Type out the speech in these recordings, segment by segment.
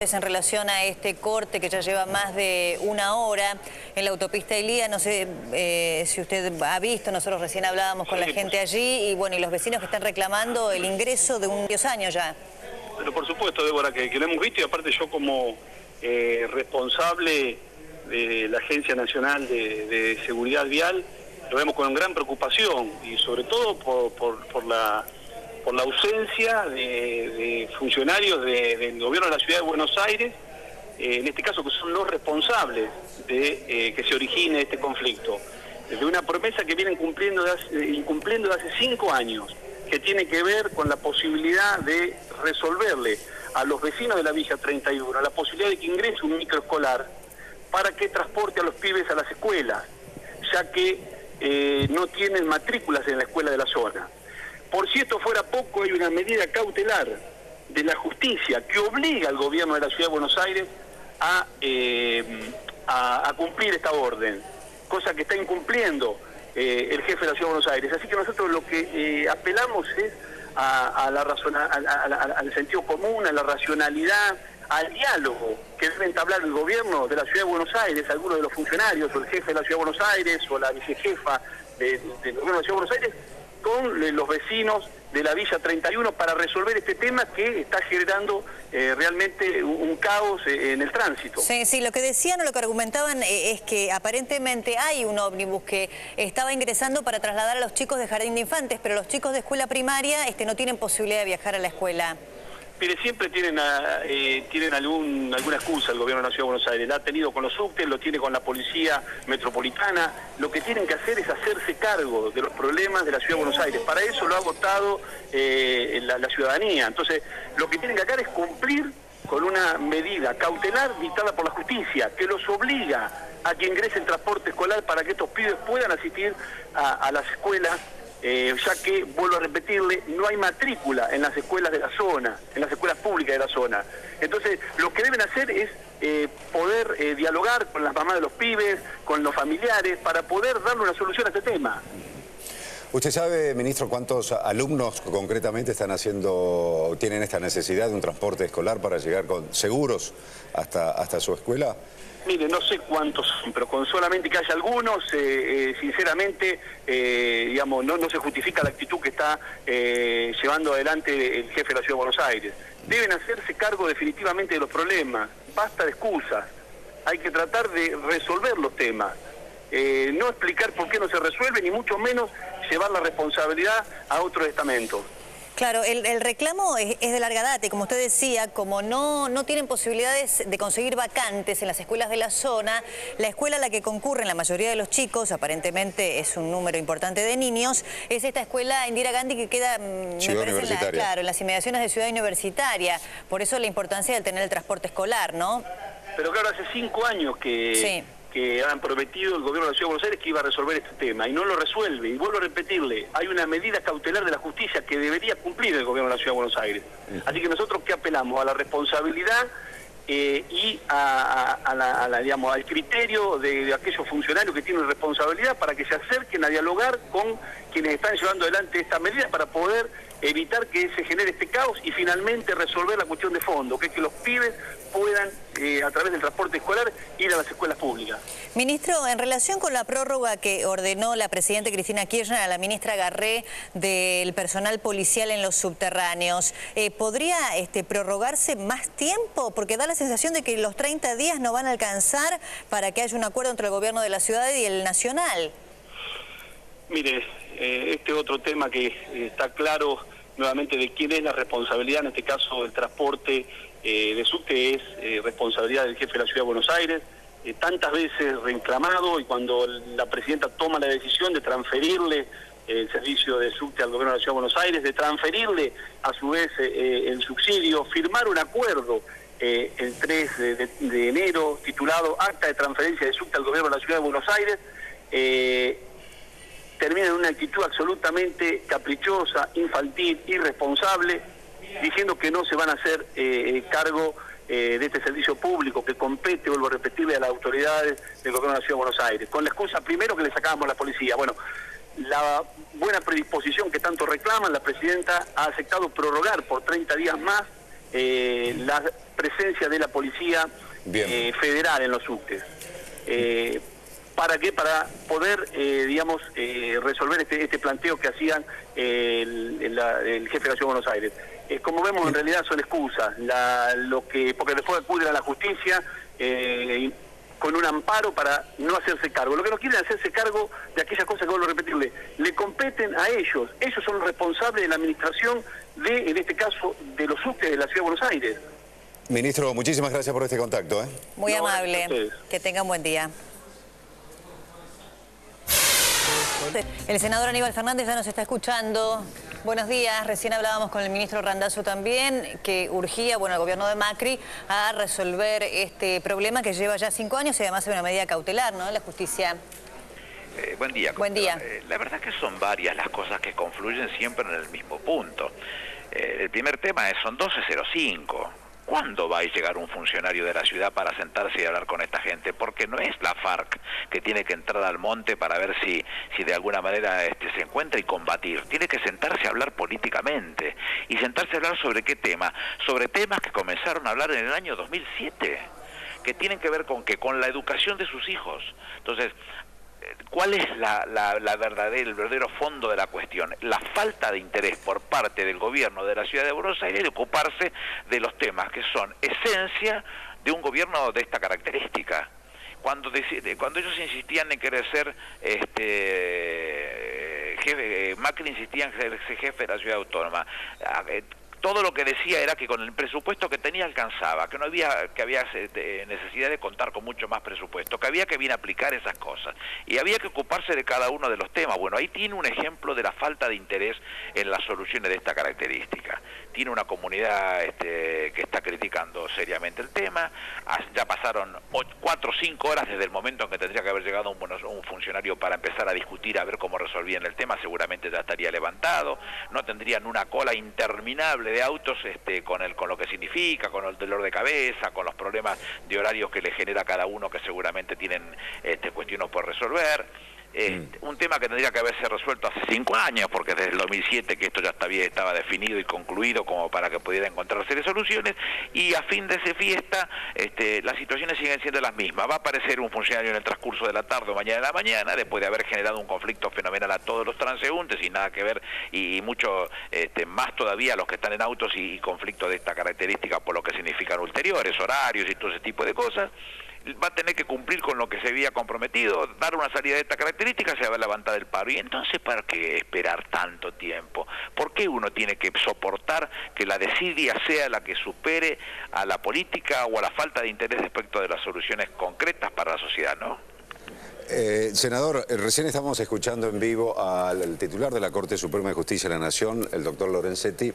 En relación a este corte que ya lleva más de una hora en la autopista Elía, no sé si usted ha visto, nosotros recién hablábamos con la gente allí y bueno, y los vecinos que están reclamando el ingreso de unos años ya. Pero por supuesto, Débora, que lo hemos visto, y aparte yo como responsable de la Agencia Nacional de Seguridad Vial, lo vemos con gran preocupación y sobre todo por la ausencia de funcionarios del gobierno de la Ciudad de Buenos Aires, en este caso que son los responsables de que se origine este conflicto. De una promesa que vienen incumpliendo de hace 5 años, que tiene que ver con la posibilidad de resolverle a los vecinos de la Villa 31 la posibilidad de que ingrese un microescolar para que transporte a los pibes a las escuelas, ya que no tienen matrículas en la escuela de la zona. Por si esto fuera poco, hay una medida cautelar de la justicia que obliga al gobierno de la Ciudad de Buenos Aires a cumplir esta orden, cosa que está incumpliendo el jefe de la Ciudad de Buenos Aires. Así que nosotros lo que apelamos es al sentido común, a la racionalidad, al diálogo que debe entablar el gobierno de la Ciudad de Buenos Aires, algunos de los funcionarios, o el jefe de la Ciudad de Buenos Aires, o la vicejefa del gobierno de la Ciudad de Buenos Aires, con los vecinos de la Villa 31 para resolver este tema que está generando realmente un caos en el tránsito. Sí, lo que decían o lo que argumentaban es que aparentemente hay un ómnibus que estaba ingresando para trasladar a los chicos de jardín de infantes, pero los chicos de escuela primaria no tienen posibilidad de viajar a la escuela. Mire, siempre tienen alguna excusa el gobierno de la Ciudad de Buenos Aires. La ha tenido con los subtes, lo tiene con la policía metropolitana. Lo que tienen que hacer es hacerse cargo de los problemas de la Ciudad de Buenos Aires. Para eso lo ha votado la ciudadanía. Entonces, lo que tienen que hacer es cumplir con una medida cautelar dictada por la justicia, que los obliga a que ingrese el transporte escolar para que estos pibes puedan asistir a las escuelas. Ya que, vuelvo a repetirle, no hay matrícula en las escuelas de la zona, en las escuelas públicas de la zona. Entonces, lo que deben hacer es poder dialogar con las mamás de los pibes, con los familiares, para poder darle una solución a este tema. ¿Usted sabe, ministro, cuántos alumnos concretamente tienen esta necesidad de un transporte escolar para llegar seguros hasta su escuela? Mire, no sé cuántos son, pero con solamente que haya algunos, sinceramente, digamos, no se justifica la actitud que está llevando adelante el jefe de la Ciudad de Buenos Aires. Deben hacerse cargo definitivamente de los problemas, basta de excusas, hay que tratar de resolver los temas, no explicar por qué no se resuelve, ni mucho menos llevar la responsabilidad a otros estamentos. Claro, el reclamo es de larga data y como usted decía, como no tienen posibilidades de conseguir vacantes en las escuelas de la zona, la escuela a la que concurren la mayoría de los chicos, aparentemente es un número importante de niños, es esta escuela Indira Gandhi que queda, me parece, en las inmediaciones de Ciudad Universitaria. Por eso la importancia de tener el transporte escolar, ¿no? Pero claro, hace 5 años que han prometido el gobierno de la Ciudad de Buenos Aires que iba a resolver este tema y no lo resuelve. Y vuelvo a repetirle, hay una medida cautelar de la justicia que debería cumplir el gobierno de la Ciudad de Buenos Aires. Así que nosotros que apelamos a la responsabilidad y digamos, al criterio de aquellos funcionarios que tienen responsabilidad para que se acerquen a dialogar con quienes están llevando adelante esta medida para poder evitar que se genere este caos y finalmente resolver la cuestión de fondo, que es que los pibes puedan, a través del transporte escolar, ir a las escuelas públicas. Ministro, en relación con la prórroga que ordenó la presidenta Cristina Kirchner a la ministra Garré del personal policial en los subterráneos, ¿podría prorrogarse más tiempo? Porque da la sensación de que los 30 días no van a alcanzar para que haya un acuerdo entre el gobierno de la ciudad y el nacional. Mire, este otro tema que está claro nuevamente de quién es la responsabilidad, en este caso el transporte de subte es responsabilidad del jefe de la Ciudad de Buenos Aires, tantas veces reclamado, y cuando la presidenta toma la decisión de transferirle el servicio de subte al gobierno de la Ciudad de Buenos Aires, de transferirle a su vez el subsidio, firmar un acuerdo el 3 de enero titulado Acta de Transferencia de Subte al gobierno de la Ciudad de Buenos Aires, termina en una actitud absolutamente caprichosa, infantil, irresponsable, diciendo que no se van a hacer cargo de este servicio público que compete, vuelvo a repetirle, a las autoridades del gobierno de la Ciudad de Buenos Aires, con la excusa primero que le sacábamos a la policía. Bueno, la buena predisposición que tanto reclaman, la presidenta ha aceptado prorrogar por 30 días más la presencia de la policía federal en los subtes. ¿Para qué? Para poder, resolver este planteo que hacían el jefe de la Ciudad de Buenos Aires. Como vemos, en realidad son excusas, porque después acuden a la justicia con un amparo para no hacerse cargo. Lo que no quieren es hacerse cargo de aquellas cosas que vuelvo a repetirle, le competen a ellos. Ellos son los responsables de la administración en este caso, de los subtes de la Ciudad de Buenos Aires. Ministro, muchísimas gracias por este contacto. Muy amable. Que tenga un buen día. El senador Aníbal Fernández ya nos está escuchando. Buenos días. Recién hablábamos con el ministro Randazzo también, que urgía, al gobierno de Macri a resolver este problema que lleva ya 5 años y además es una medida cautelar, ¿no? La justicia. Buen día. Buen día. La verdad que son varias las cosas que confluyen siempre en el mismo punto. El primer tema son 12:05. ¿Cuándo va a llegar un funcionario de la ciudad para sentarse y hablar con esta gente? Porque no es la FARC que tiene que entrar al monte para ver si de alguna manera se encuentra y combatir. Tiene que sentarse a hablar políticamente. ¿Y sentarse a hablar sobre qué tema? Sobre temas que comenzaron a hablar en el año 2007, que tienen que ver con ¿qué? Con la educación de sus hijos. Entonces, ¿cuál es el verdadero fondo de la cuestión? La falta de interés por parte del gobierno de la Ciudad de Buenos Aires de ocuparse de los temas que son esencia de un gobierno de esta característica. Cuando ellos insistían en querer ser Macri insistía en ser jefe de la ciudad autónoma. Todo lo que decía era que con el presupuesto que tenía alcanzaba, que había necesidad de contar con mucho más presupuesto, que había que bien aplicar esas cosas y había que ocuparse de cada uno de los temas. Bueno, ahí tiene un ejemplo de la falta de interés en las soluciones de esta característica. Tiene una comunidad que está criticando seriamente el tema. Ya pasaron 4 o 5 horas desde el momento en que tendría que haber llegado un funcionario para empezar a discutir, a ver cómo resolvían el tema. Seguramente ya estaría levantado. No tendrían una cola interminable de autos con lo que significa, con el dolor de cabeza, con los problemas de horarios que le genera a cada uno, que seguramente tienen cuestiones por resolver. Un tema que tendría que haberse resuelto hace 5 años, porque desde el 2007 que esto ya estaba definido y concluido como para que pudiera encontrarse soluciones, y a fin de esa fiesta las situaciones siguen siendo las mismas. Va a aparecer un funcionario en el transcurso de la tarde o mañana de la mañana, después de haber generado un conflicto fenomenal a todos los transeúntes y nada que ver, y mucho más todavía a los que están en autos y conflictos de esta característica por lo que significan ulteriores, horarios y todo ese tipo de cosas. Va a tener que cumplir con lo que se había comprometido, dar una salida de esta característica, se va a levantar el paro. ¿Y entonces para qué esperar tanto tiempo? ¿Por qué uno tiene que soportar que la desidia sea la que supere a la política o a la falta de interés respecto de las soluciones concretas para la sociedad, no? Senador, recién estamos escuchando en vivo al titular de la Corte Suprema de Justicia de la Nación, el doctor Lorenzetti.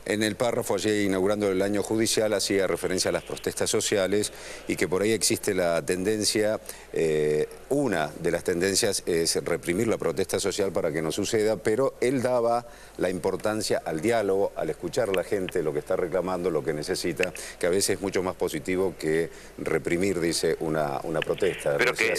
En el párrafo allí inaugurando el año judicial hacía referencia a las protestas sociales y que por ahí existe la tendencia, una de las tendencias es reprimir la protesta social para que no suceda, pero él daba la importancia al diálogo, al escuchar a la gente lo que está reclamando, lo que necesita, que a veces es mucho más positivo que reprimir, dice, una protesta. Pero que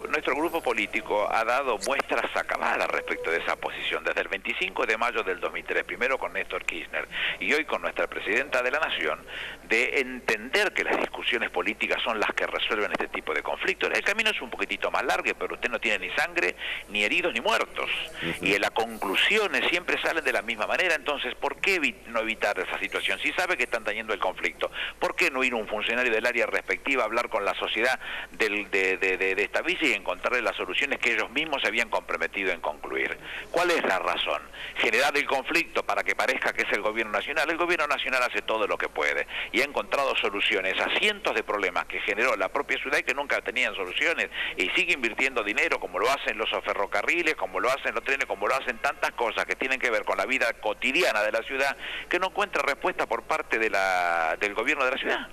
nuestro grupo político ha dado muestras acabadas respecto de esa posición, desde el 25 de mayo del 2003, primero con Néstor Kirchner, y hoy con nuestra presidenta de la Nación, de entender que las discusiones políticas son las que resuelven este tipo de conflictos. El camino es un poquitito más largo, pero usted no tiene ni sangre, ni heridos, ni muertos. Y en las conclusiones siempre salen de la misma manera. Entonces, ¿por qué no evitar esa situación? Si sabe que están teniendo el conflicto, ¿por qué no ir un funcionario del área respectiva a hablar con la sociedad de esta villa y encontrarle las soluciones que ellos mismos se habían comprometido en concluir? ¿Cuál es la razón? Generar el conflicto para que parezca que es el gobierno nacional. El gobierno nacional hace todo lo que puede y ha encontrado soluciones a cientos de problemas que generó la propia ciudad y que nunca tenían soluciones, y sigue invirtiendo dinero, como lo hacen los ferrocarriles, como lo hacen los trenes, como lo hacen tantas cosas que tienen que ver con la vida cotidiana de la ciudad, que no encuentra respuesta por parte del gobierno de la ciudad.